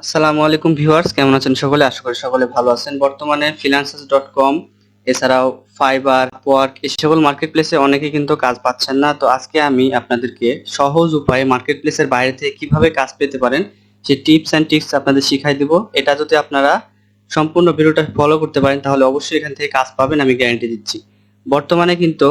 আসসালামু আলাইকুম ভিউয়ার্স, কেমন আছেন সকলে? আশা করি সকলে ভালো আছেন। বর্তমানে freelancers.com এছাড়াও ফাইবার, আপওয়ার্ক এই সকল মার্কেট প্লেসে অনেকে কিন্তু কাজ পাচ্ছেন না। তো আজকে আমি আপনাদেরকে সহজ উপায়ে মার্কেট প্লেসের বাইরে থেকে কিভাবে কাজ পেতে পারেন সেই টিপস এন্ড ট্রিক্স আপনাদের শিখাই দিব। এটা যদি আপনারা সম্পূর্ণ ভিডিওটা ফলো করতে পারেন তাহলে অবশ্যই এখান থেকে কাজ পাবেন, আমি গ্যারান্টি দিচ্ছি। বর্তমানে কিন্তু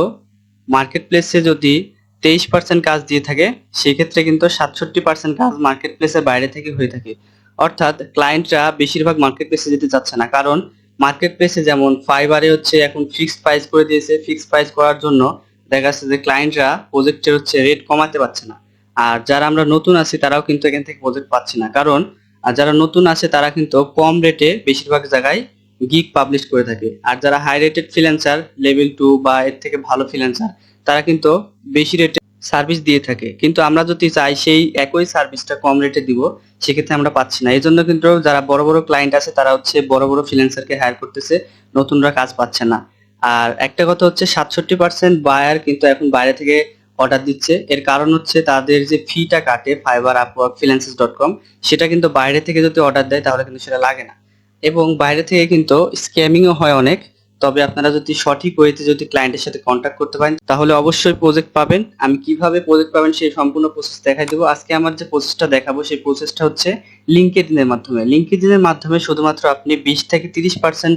মার্কেট প্লেসে যদি 23% কাজ দিয়ে থাকে, সেক্ষেত্রে কিন্তু 67% কাজ মার্কেট প্লেসের বাইরে থেকে হয়ে থাকে। অর্থাৎ ক্লায়েন্টরা বেশিরভাগ মার্কেট প্লেসে যেতে চাচ্ছে না, কারণ মার্কেট প্লেসে যেমন ফাইবারে হচ্ছে এখন ফিক্সড প্রাইস করে দিয়েছে। ফিক্সড প্রাইস করার জন্য দেখা যাচ্ছে যে ক্লায়েন্টরা প্রজেক্টের হচ্ছে রেট কমাতে পারছে না। আর যারা আমরা নতুন আছি তারাও কিন্তু এখান থেকে প্রজেক্ট পাচ্ছি না, কারণ যারা নতুন আছে তারা কিন্তু কম রেটে বেশিরভাগ জায়গায় গিগ পাবলিশ করে থাকে। আর যারা হাই রেটেড ফ্রিল্যান্সার লেভেল 2 বা এর থেকে ভালো ফ্রিল্যান্সার তারা কিন্তু বেশি রেটে সার্ভিস দিয়ে থাকে। কিন্তু আমরা যদি চাই সেই একই সার্ভিসটা কম রেটে দিব, সেক্ষেত্রে আমরা পাচ্ছি না। এই জন্য কিন্তু যারা বড় বড় ক্লায়েন্ট আছে তারা হচ্ছে বড় বড় ফ্রিল্যান্সারকে হায়ার করতেছে, নতুনরা কাজ পাচ্ছে না। আর একটা কথা হচ্ছে 67% বায়ার কিন্তু এখন বাইরে থেকে অর্ডার দিচ্ছে। এর কারণ হচ্ছে তাদের যে ফিটা কাটে ফাইবার, আপওয়ার্ক, freelancers.com, সেটা কিন্তু বাইরে থেকে যদি অর্ডার দেয় তাহলে কিন্তু সেটা লাগে না। এবং বাইরে থেকে কিন্তু স্ক্যামিংও হয় অনেক। তবে আপনারা যদি সঠিক ওয়েতে যদি ক্লায়েন্টের সাথে কন্ট্যাক্ট করতে পারেন তাহলে অবশ্যই প্রজেক্ট পাবেন। আমি কিভাবে প্রজেক্ট পাবেন সেই সম্পূর্ণ প্রসেস দেখাই দেবো। আজকে আমার যে প্রসেসটা দেখাবো সেই প্রসেসটা হচ্ছে লিঙ্কডইনের মাধ্যমে। লিঙ্কডইনের মাধ্যমে শুধুমাত্র আপনি 20 থেকে 30%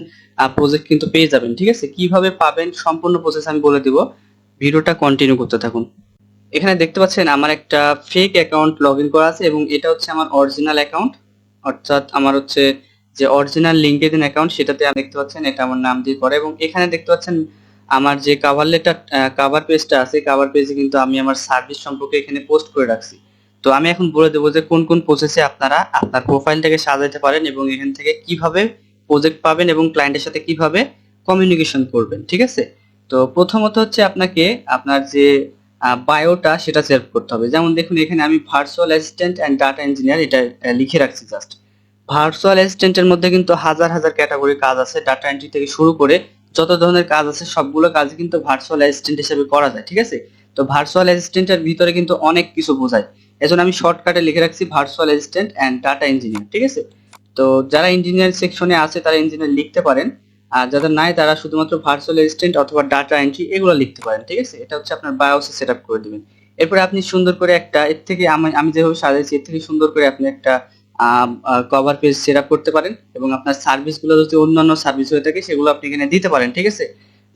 প্রজেক্ট কিন্তু পেয়ে যাবেন। ঠিক আছে, কিভাবে পাবেন সম্পূর্ণ প্রসেস আমি বলে দিব, ভিডিওটা কন্টিনিউ করতে থাকুন। এখানে দেখতে পাচ্ছেন আমার একটা ফেক অ্যাকাউন্ট লগ ইন করা আছে এবং এটা হচ্ছে আমার অরিজিনাল অ্যাকাউন্ট। অর্থাৎ আমার হচ্ছে যে অরিজিনাল লিঙ্কডইন অ্যাকাউন্ট, সেটাতে আপনি দেখতে পাচ্ছেন এটা আমার নাম দিয়ে করা। এবং এখানে দেখতে পাচ্ছেন আমার যে কাভার লেটার, কাভার পেজটা আছে, কাভার পেজে কিন্তু আমি আমার সার্ভিস সম্পর্কে এখানে পোস্ট করে রাখছি। তো আমি এখন বলে দেবো যে কোন কোন প্রসেসে আপনারা আপনার প্রোফাইলটাকে সাজাতে পারেন এবং এখান থেকে কিভাবে প্রজেক্ট পাবেন এবং ক্লায়েন্টের সাথে কিভাবে কমিউনিকেশন করবেন। ঠিক আছে, তো প্রথমত হচ্ছে আপনাকে আপনার যে বায়োটা সেটা সেভ করতে হবে। যেমন দেখুন এখানে আমি virtual assistant and data engineer এটা লিখে রাখছি জাস্ট। ভার্চুয়াল অ্যাসিস্ট্যান্টের মধ্যে কিন্তু হাজার হাজার ক্যাটাগরি কাজ আছে, ডাটা এন্ট্রি থেকে শুরু করে যত ধরনের কাজ আছে সবগুলো কাজ কিন্তু ভার্চুয়াল অ্যাসিস্ট্যান্ট হিসেবে করা যায়। ঠিক আছে, তো ভার্চুয়াল অ্যাসিস্ট্যান্টের ভিতরে কিন্তু অনেক কিছু বোঝায়, এজন্য আমি শর্টকাটে লিখে রাখছি virtual assistant and data engineer. ঠিক আছে, তো যারা ইঞ্জিনিয়ার সেকশনে আছে তারা ইঞ্জিনিয়ার লিখতে পারেন, আর যাদের নাই তারা শুধুমাত্র ভার্চুয়াল অ্যাসিস্ট্যান্ট অথবা ডাটা এন্ট্রি এগুলো লিখতে পারেন। ঠিক আছে, এটা হচ্ছে আপনার বায়োসে সেট আপ করে দিবেন। এরপরে আপনি সুন্দর করে একটা এর থেকে আমি আমি যেভাবে সাজাইছি এর থেকে সুন্দর করে আপনি একটা কভার পেজ সেট আপ করতে পারেন এবং আপনার সার্ভিসগুলো যদি অন্যান্য সার্ভিস হয়ে থাকে সেগুলো আপনি এখানে দিতে পারেন। ঠিক আছে,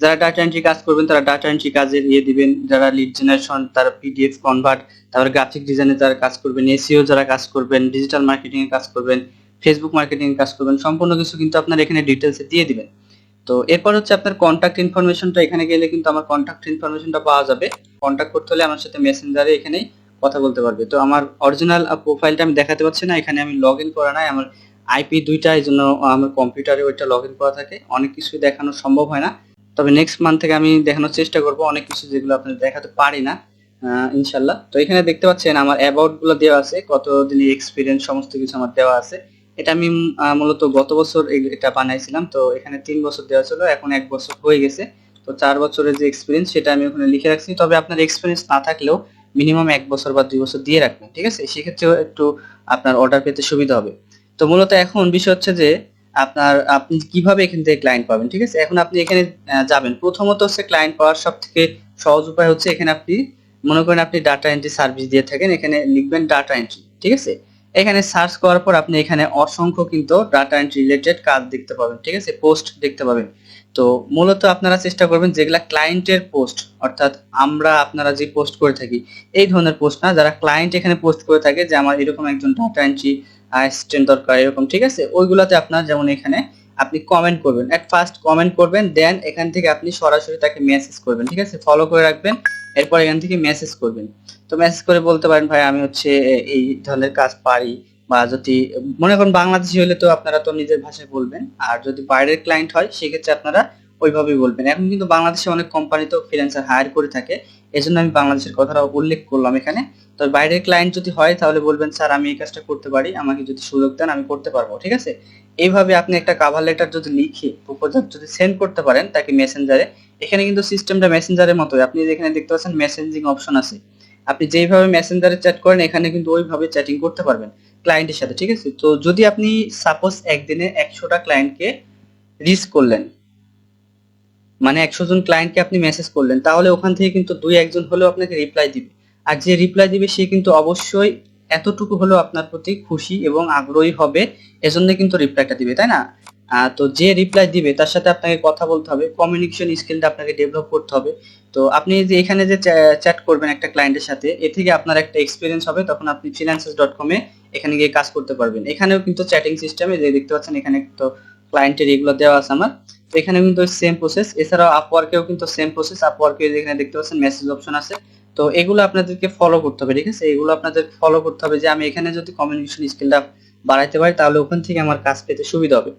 যারা ডাটা এন্ট্রি কাজ করবেন তারা ডাটা এন্ট্রি কাজে দিয়ে দিবেন, যারা লিড জেনারেশন, তারা পিডিএফ কনভার্ট, তারপর গ্রাফিক ডিজাইনে যারা কাজ করবেন, এসইও যারা কাজ করবেন, ডিজিটাল মার্কেটিং এ কাজ করবেন, ফেসবুক মার্কেটিং এ কাজ করবেন, সম্পূর্ণ কিছু কিন্তু আপনার এখানে ডিটেলসে দিয়ে দিবেন। তো এরপর হচ্ছে আপনার কন্টাক্ট ইনফরমেশনটা, এখানে গেলে কিন্তু আমার কন্টাক্ট ইনফরমেশনটা পাওয়া যাবে। কন্টাক্ট করতে হলে আমার সাথে মেসেঞ্জারে এখানে কথা বলতে পারবে। তো আমার অরিজিনাল প্রোফাইলটা আমি দেখাতে পাচ্ছি না, এখানে আমি লগ ইন করা নাই, আমার আইপি দুইটা, এই জন্য আমার কম্পিউটারে ওইটা লগ ইন করা থাকে, অনেক কিছু দেখানো সম্ভব হয় না। তবে নেক্সট মান্থ থেকে আমি দেখানোর চেষ্টা করব অনেক কিছু যেগুলো আপনাদের দেখাতে পারি না, ইনশাল্লাহ। তো এখানে দেখতে পাচ্ছেন আমার অ্যাবাউট গুলো দেওয়া আছে, কত দিনের এক্সপিরিয়েন্স সমস্ত কিছু আমার দেওয়া আছে। এটা আমি মূলত গত বছর এটা বানাইছিলাম। তো এখানে 3 বছর দেওয়া ছিল, এখন 1 বছর হয়ে গেছে। তো 4 বছরের যে এক্সপিরিয়েন্স সেটা আমি ওখানে লিখে রাখছি। তবে আপনার এক্সপিরিয়েন্স না থাকলেও মিনিমাম 1 বছর বা 2 বছর দিয়ে রাখবেন। ঠিক আছে, সেক্ষেত্রেও একটু আপনার অর্ডার পেতে সুবিধা হবে। তো মূলত এখন বিষয় হচ্ছে যে আপনি কিভাবে এখান থেকে ক্লায়েন্ট পাবেন। ঠিক আছে, এখন আপনি এখানে যাবেন। প্রথমত হচ্ছে ক্লায়েন্ট পাওয়ার সব থেকে সহজ উপায় হচ্ছে এখানে আপনি মনে করেন আপনি ডাটা এন্ট্রি সার্ভিস দিয়ে থাকেন, এখানে লিখবেন ডাটা এন্ট্রি। ঠিক আছে, এখানে সার্চ করার পর আপনি এখানে অসংখ্য কিন্তু ডাটা এন্ট্রি রিলেটেড কাজ দেখতে পাবেন। ঠিক আছে, পোস্ট দেখতে পাবেন। তো মূলত আপনারা চেষ্টা করবেন যেগুলা ক্লায়েন্টের পোস্ট, অর্থাৎ আপনারা যে পোস্ট করে থাকি এই ধরনের পোস্ট না, যারা ক্লায়েন্ট এখানে পোস্ট করে থাকে যে আমার এরকম একজন ডাটা এন্ট্রি অ্যাসিস্ট্যান্ট দরকার এরকম। ঠিক আছে, ওইগুলাতে আপনার যেমন এখানে আপনি কমেন্ট করবেন, এট ফার্স্ট কমেন্ট করবেন, দেন এখান থেকে আপনি সরাসরি তাকে মেসেজ করবেন। ঠিক আছে, ফলো করে রাখবেন, এরপর এখান থেকে মেসেজ করবেন। তো মেসেজ করে বলতে পারেন ভাই আমি হচ্ছে এই ধরনের কাজ পারি, বা যদি মনে করেন বাংলাদেশি হলে তো আপনারা তো নিজের ভাষায় বলবেন, আর যদি বাইরের ক্লায়েন্ট হয় সেক্ষেত্রে আপনারা ওইভাবেই বলবেন। এখন কিন্তু বাংলাদেশে অনেক কোম্পানি তো ফ্রিল্যান্সার হায়ার করে থাকে, এজন্য আমি বাংলাদেশের কথাটা উল্লেখ করলাম এখানে। তো বাইরের ক্লায়েন্ট যদি হয় তাহলে বলবেন স্যার আমি এই কাজটা করতে পারি, আমাকে যদি সুযোগ দেন আমি করতে পারবো। ঠিক আছে, এইভাবে আপনি একটা কাভার লেটার যদি লিখে প্রপোজাল যদি সেন্ড করতে পারেন তাকে মেসেঞ্জারে, এখানে কিন্তু সিস্টেমটা মেসেঞ্জারের মতোই। আপনি যেখানে দেখতে পাচ্ছেন মেসেঞ্জিং অপশন আছে, আপনি যেইভাবে মেসেঞ্জারে চ্যাট করেন এখানে কিন্তু ওইভাবে চ্যাটিং করতে পারবেন। ক্লায়েন্টের সাথে, ঠিক আছে? তো যদি আপনি সাপোজ একদিনে 100টা ক্লায়েন্টকে রিচ করলেন, মানে 100 জন ক্লায়েন্টকে আপনি মেসেজ করলেন, তাহলে ওখান থেকে কিন্তু 2-1 জন হলেও আপনাকে রিপ্লাই দিবে। আর যে রিপ্লাই দিবে সে কিন্তু অবশ্যই এতটুকু হলেও আপনার প্রতি খুশি এবং আগ্রহী হবে, এজন্য কিন্তু রিপ্লাইটা দিবে, তাই না? তো যে রিপ্লাই দিবে তার সাথে আপনাকে কথা বলতে হবে, কমিউনিকেশন স্কিলটা আপনাকে ডেভেলপ করতে হবে। তো আপনি যে এখানে যে চ্যাট করবেন একটা ক্লায়েন্টের সাথে, এ থেকে আপনার একটা এক্সপিরিয়েন্স হবে, তখন আপনি freelancers.com-এ এখানে গিয়ে কাজ করতে পারবেন। এখানেও কিন্তু চ্যাটিং সিস্টেমে যে দেখতে পাচ্ছেন এখানে তো ক্লায়েন্টের এগুলো দেওয়া আছে আমার। তো এখানে কিন্তু সেম প্রসেস, এছাড়াও আপওয়ার্কেও কিন্তু সেম প্রসেস। আপওয়ার্কে যেখানে দেখতে পাচ্ছেন মেসেজ অপশন আছে, তো এগুলো আপনাদেরকে ফলো করতে হবে, ঠিক আছে? এগুলো আপনাদের ফলো করতে হবে যে আমি এখানে যদি কমিউনিকেশন স্কিলটা বাড়াইতে পারি তাহলে ওখান থেকে আমার কাজ পেতে সুবিধা হবে।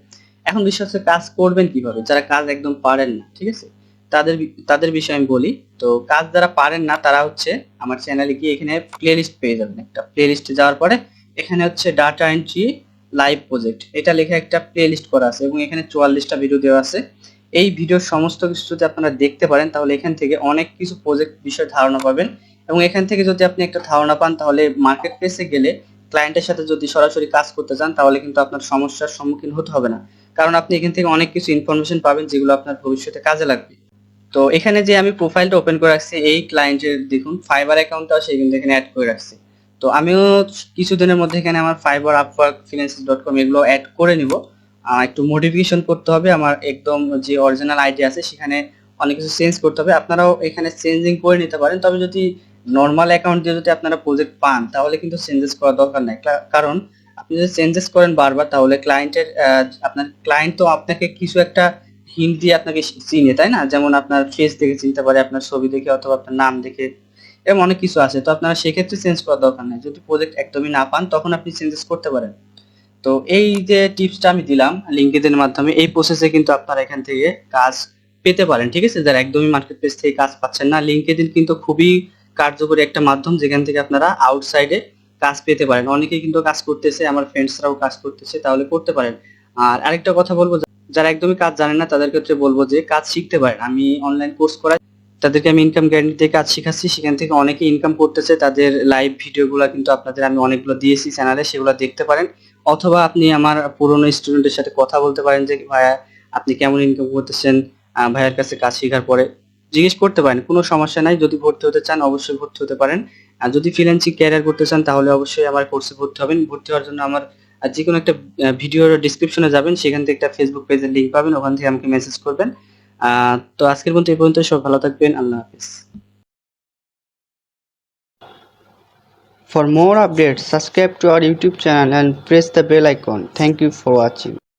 এখন বিষয় হচ্ছে কাজ করবেন কিভাবে, যারা কাজ একদম পারেন না, ঠিক আছে? তাদের তাদের বিষয়ে আমি বলি। তো কাজ যারা পারেন না তারা হচ্ছে আমার চ্যানেলে গিয়ে এখানে প্লেলিস্ট পেয়ে যাবেন। একটা প্লেলিস্টে যাওয়ার পরে এখানে হচ্ছে ডাটা এন্ট্রি লাইভ প্রজেক্ট এটা লেখা একটা প্লেলিস্ট করা আছে এবং এখানে 44টা ভিডিও দেওয়া আছে। এই ভিডিওর সমস্ত কিছু যদি আপনারা দেখতে পারেন তাহলে এখান থেকে অনেক কিছু প্রজেক্ট বিষয়ে ধারণা পাবেন। এবং এখান থেকে যদি আপনি একটা ধারণা পান তাহলে মার্কেট প্লেসে গেলে ক্লায়েন্টের সাথে যদি সরাসরি কাজ করতে চান তাহলে কিন্তু আপনার সমস্যার সম্মুখীন হতে হবে না, কারণ আপনি এখান থেকে অনেক কিছু ইনফরমেশন পাবেন যেগুলো আপনার ভবিষ্যতে কাজে লাগবে। তো এখানে যে আমি প্রোফাইলটা ওপেন করে রাখছি এই ক্লায়েন্টের, দেখুন ফাইবার অ্যাকাউন্টটাও সে কিন্তু এখানে অ্যাড করে রাখছি। তো আমিও কিছুদিনের মধ্যে এখানে আমার ফাইবার, আপওয়ার্ক, freelancers.com এগুলো অ্যাড করে নিব। একটু মডিফিকেশন করতে হবে, আমার একদম যে অরিজিনাল আইডি আছে সেখানে অনেক কিছু চেঞ্জ করতে হবে। আপনারাও এখানে চেঞ্জিং করে নিতে পারেন, তবে যদি নর্মাল অ্যাকাউন্ট দিয়ে যদি আপনারা প্রজেক্ট পান তাহলে কিন্তু চেঞ্জেস করার দরকার নাই, কারণ আপনি যদি চেঞ্জেস করেন বারবার তাহলে ক্লায়েন্টের, আপনার ক্লায়েন্ট তো আপনাকে কিছু একটা হিন্ট দিয়ে আপনাকে চিনে, তাই না? যেমন আপনার ফেস দেখে চিনতে পারে, আপনার ছবি দেখে অথবা আপনার নাম দেখে, এরকম অনেক কিছু আছে। তো আপনারা সেক্ষেত্রে চেঞ্জ করার দরকার নাই, যদি প্রজেক্ট একদমই না পান তখন আপনি চেঞ্জেস করতে পারেন। তো এই যে টিপসটা আমি দিলাম লিঙ্কডইনের মাধ্যমে, এই প্রসেসে কিন্তু আপনারা এখান থেকে কাজ পেতে পারেন, ঠিক আছে? যারা একদমই মার্কেট প্লেস থেকে কাজ পাচ্ছেন না, লিঙ্কডইন কিন্তু খুবই কার্যকরী একটা মাধ্যম যেখান থেকে আপনারা আউটসাইডে কাজ পেতে পারেন। অনেকেই কিন্তু কাজ করতেছে, আমার ফ্রেন্ডসরাও কাজ করতেছে, তাহলে করতে পারেন। আর আরেকটা কথা বলবো, যারা একদমই কাজ জানেন না তাদের ক্ষেত্রে বলবো যে কাজ শিখতে পারেন। আমি অনলাইন কোর্স করাই, তাদেরকে আমি ইনকাম গ্যারান্টি থেকে কাজ শিখাচ্ছি, সেখান থেকে অনেকে ইনকাম করতেছে। তাদের লাইভ ভিডিওগুলো কিন্তু আপনাদের আমি অনেকগুলো দিয়েছি চ্যানেলে, সেগুলো দেখতে পারেন। অথবা আপনি আমার পুরনো স্টুডেন্টের সাথে কথা বলতে পারেন যে ভাইয়া আপনি কেমন ইনকাম করতেছেন, ভাইয়ার কাছে কাজ শেখার পরে জিজ্ঞেস করতে পারেন, কোনো সমস্যা নাই। যদি ভর্তি হতে চান অবশ্যই ভর্তি হতে পারেন। আর যদি ফ্রিল্যান্সিং ক্যারিয়ার করতে চান তাহলে অবশ্যই আমার কোর্সে ভর্তি হবেন। ভর্তি হওয়ার জন্য আমার যে কোনো একটা ভিডিওর ডিসক্রিপশনে যাবেন, সেখান থেকে একটা ফেসবুক পেজের লিংক পাবেন, ওখান থেকে আমাকে মেসেজ করবেন। তো আজকের মতো এই পর্যন্ত, সব ভালো থাকবেন, আল্লাহ হাফেজ। For more updates, subscribe to our YouTube channel and press the bell icon. Thank you for watching.